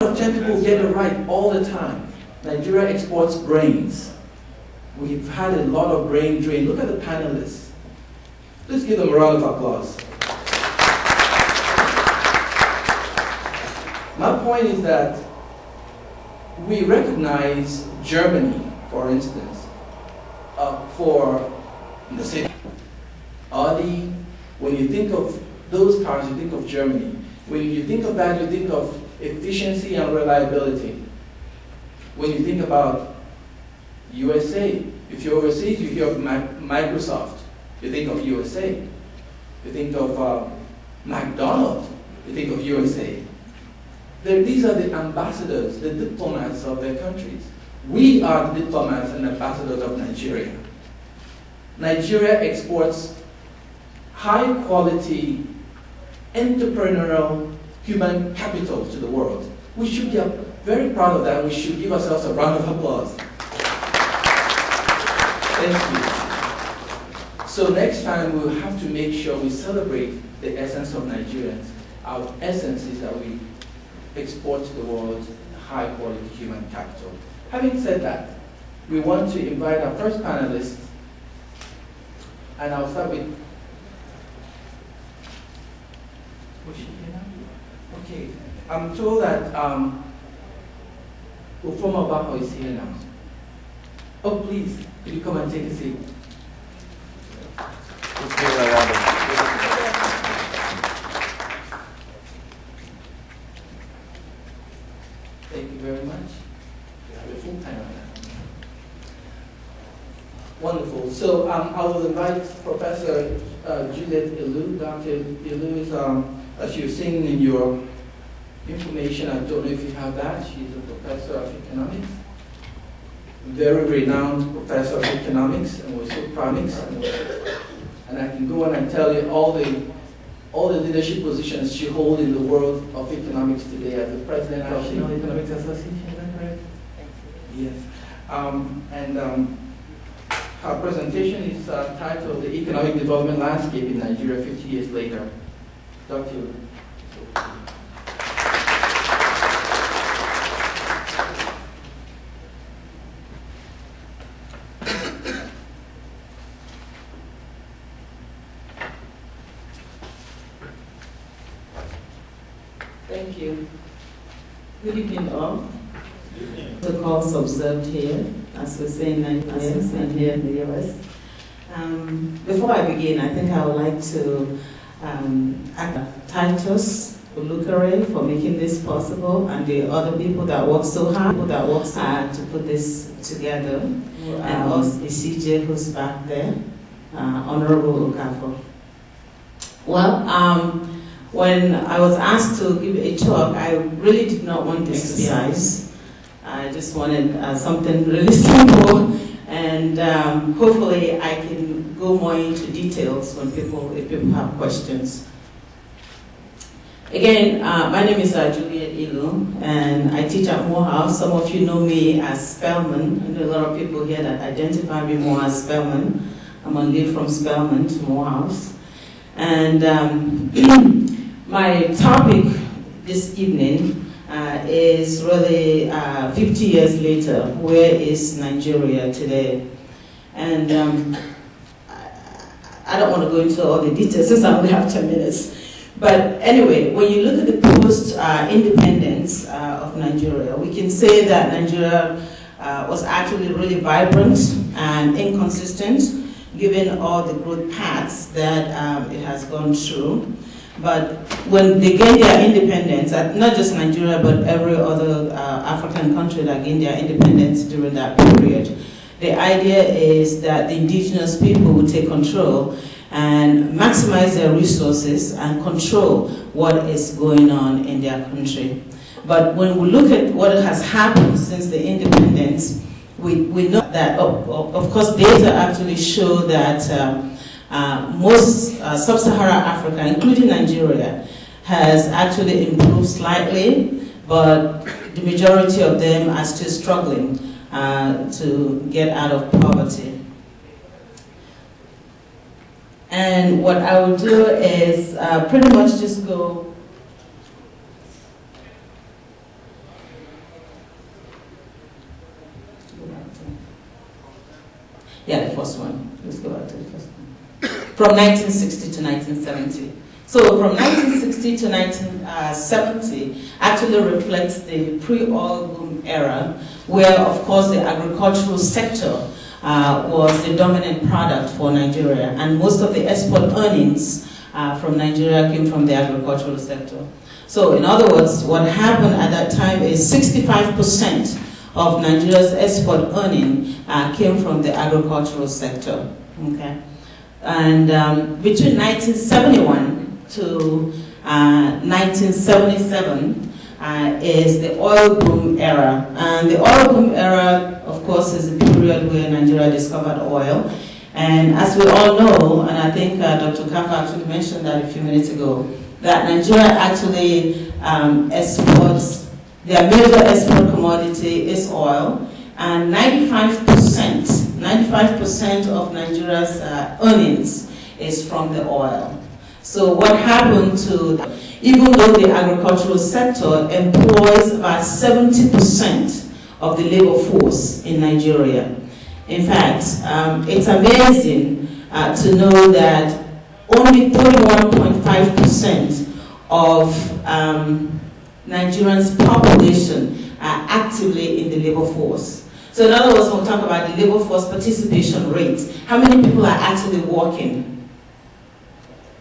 people get it right all the time. Nigeria exports brains. We've had a lot of brain drain. Look at the panelists. Let's give them a round of applause. My point is that we recognize Germany, for instance, for the city. Audi, when you think of those cars, you think of Germany. When you think of that, you think of efficiency and reliability. When you think about USA, if you're overseas, you hear of Microsoft, you think of USA. You think of McDonald's, you think of USA. These are the ambassadors, the diplomats of their countries. We are the diplomats and ambassadors of Nigeria. Nigeria exports high-quality, entrepreneurial human capital to the world. We should be very proud of that. We should give ourselves a round of applause. Thank you. So next time we'll have to make sure we celebrate the essence of Nigerians. Our essence is that we export to the world high-quality human capital. Having said that, we want to invite our first panelist, and I'll start with. Was she here now? Okay. I'm told that Ufoma Baho is here now. Oh, please, could you come and take a seat? Let's give her a round of applause. Thank you very much. You have a full time on that. Wonderful. So I will invite Professor Juliet Ilu. Dr. Ilu is, as you've seen in your information, I don't know if you have that. She's a professor of economics, very renowned professor of economics, and we're so proud of it. And I can go on and tell you all the leadership positions she holds in the world of economics today as the president of the National Economics Association. Is that correct? Yes. Her presentation is titled "The Economic Development Landscape in Nigeria 50 Years Later." Dr. Ilu. Thank you. Good evening, all. The course observed here, as we say in Nigeria and here in the US. Before I begin, I think I would like to thank Titus Ulukere for making this possible, and the other people that worked so hard to put this together, and also the CJ who's back there, Honorable Okafor. Well, when I was asked to give a talk, I really did not want this to be exercise. I just wanted something really simple, and hopefully I can go more into details if people have questions. Again, my name is Juliet Ilu, and I teach at Morehouse. Some of you know me as Spelman. I know a lot of people here that identify me more as Spelman. I'm on leave from Spelman to Morehouse. And my topic this evening is really 50 years later, where is Nigeria today? And I don't want to go into all the details since I only have 10 minutes. But anyway, when you look at the post-independence of Nigeria, we can say that Nigeria was actually really vibrant and inconsistent, given all the growth paths that it has gone through. But when they gained their independence, not just Nigeria, but every other African country that gained their independence during that period, the idea is that the indigenous people would take control and maximize their resources and control what is going on in their country. But when we look at what has happened since the independence, we know that, of course, data actually show that most sub-Saharan Africa, including Nigeria, has actually improved slightly, but the majority of them are still struggling to get out of poverty. And what I will do is pretty much just go Yeah, the first one. Let's go back to the first one. From 1960 to 1970. So from 1960 to 1970 actually reflects the pre-oil boom era, where, of course, the agricultural sector was the dominant product for Nigeria, and most of the export earnings from Nigeria came from the agricultural sector. So, in other words, what happened at that time is 65% of Nigeria's export earning came from the agricultural sector. Okay, and between 1971 to 1977 is the oil boom era. And the oil boom era, of course, is a period where Nigeria discovered oil. And as we all know, and I think Dr. Kafa actually mentioned that a few minutes ago, that Nigeria actually exports, their major export commodity is oil, and 95% of Nigeria's earnings is from the oil. So what happened to, even though the agricultural sector employs about 70% of the labor force in Nigeria. In fact, it's amazing to know that only 31.5% of Nigerians' population are actively in the labor force. So in other words, when we talk about the labor force participation rates, how many people are actually working?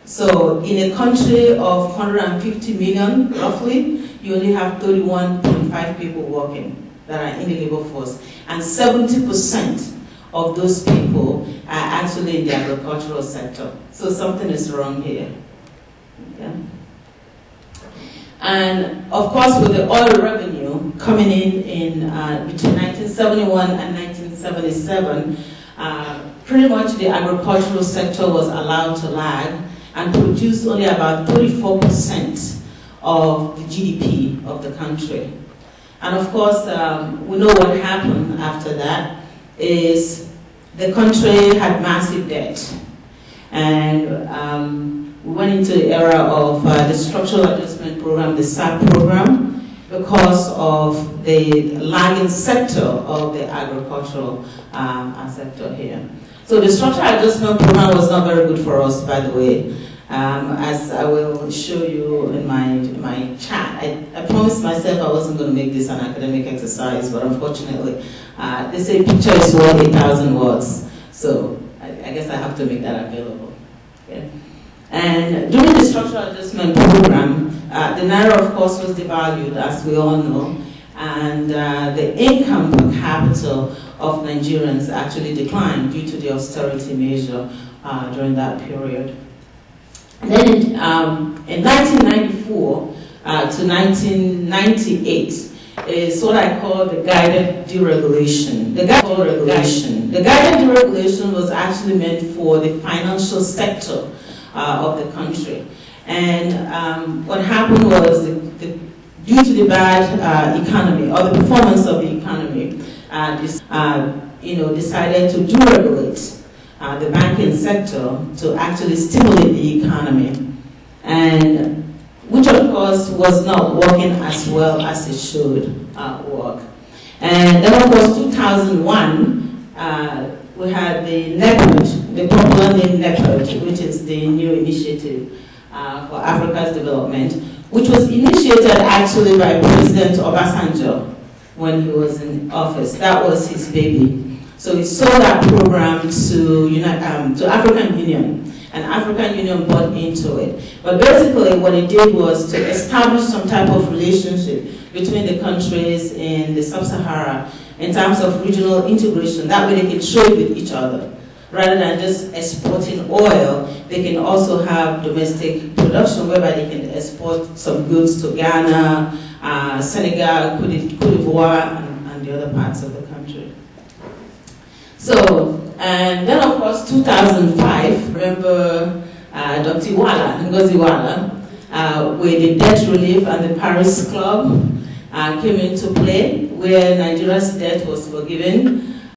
So in a country of 150 million, roughly, you only have 31.5 people working that are in the labor force. And 70% of those people are actually in the agricultural sector. So something is wrong here. Okay. And of course, with the oil revenue coming in between 1971 and 1977, pretty much the agricultural sector was allowed to lag and produced only about 34% of the GDP of the country. And of course, we know what happened after that is the country had massive debt. And we went into the era of the Structural Adjustment Program, the SAP program, because of the lagging sector of the agricultural sector here. So the Structural Adjustment Program was not very good for us, by the way. As I will show you in my chat, I promised myself I wasn't going to make this an academic exercise, but unfortunately, they say picture is worth 8,000 words. So I guess I have to make that available. Okay. And during the Structural Adjustment Program, the Naira, of course, was devalued, as we all know, and the income per capita of Nigerians actually declined due to the austerity measure during that period. And then in 1994 to 1998 is what I call the guided deregulation. The guided deregulation was actually meant for the financial sector of the country. And what happened was, due to the bad economy, or the performance of the economy, decided to deregulate the banking sector to actually stimulate the economy, and which of course was not working as well as it should work. And then of course 2001, we had the NEPID, the popular name NEPID, which is the new initiative for Africa's development, which was initiated actually by President Obasanjo when he was in office. That was his baby. So he sold that program to African Union, and African Union bought into it. But basically what it did was to establish some type of relationship between the countries in the sub-Sahara in terms of regional integration. That way they can trade with each other. Rather than just exporting oil, they can also have domestic production whereby they can export some goods to Ghana, Senegal, Côte d'Ivoire, and the other parts of the country. So, and then of course 2005, remember Dr. Ngozi Iweala, with the debt relief and the Paris Club came into play, where Nigeria's debt was forgiven.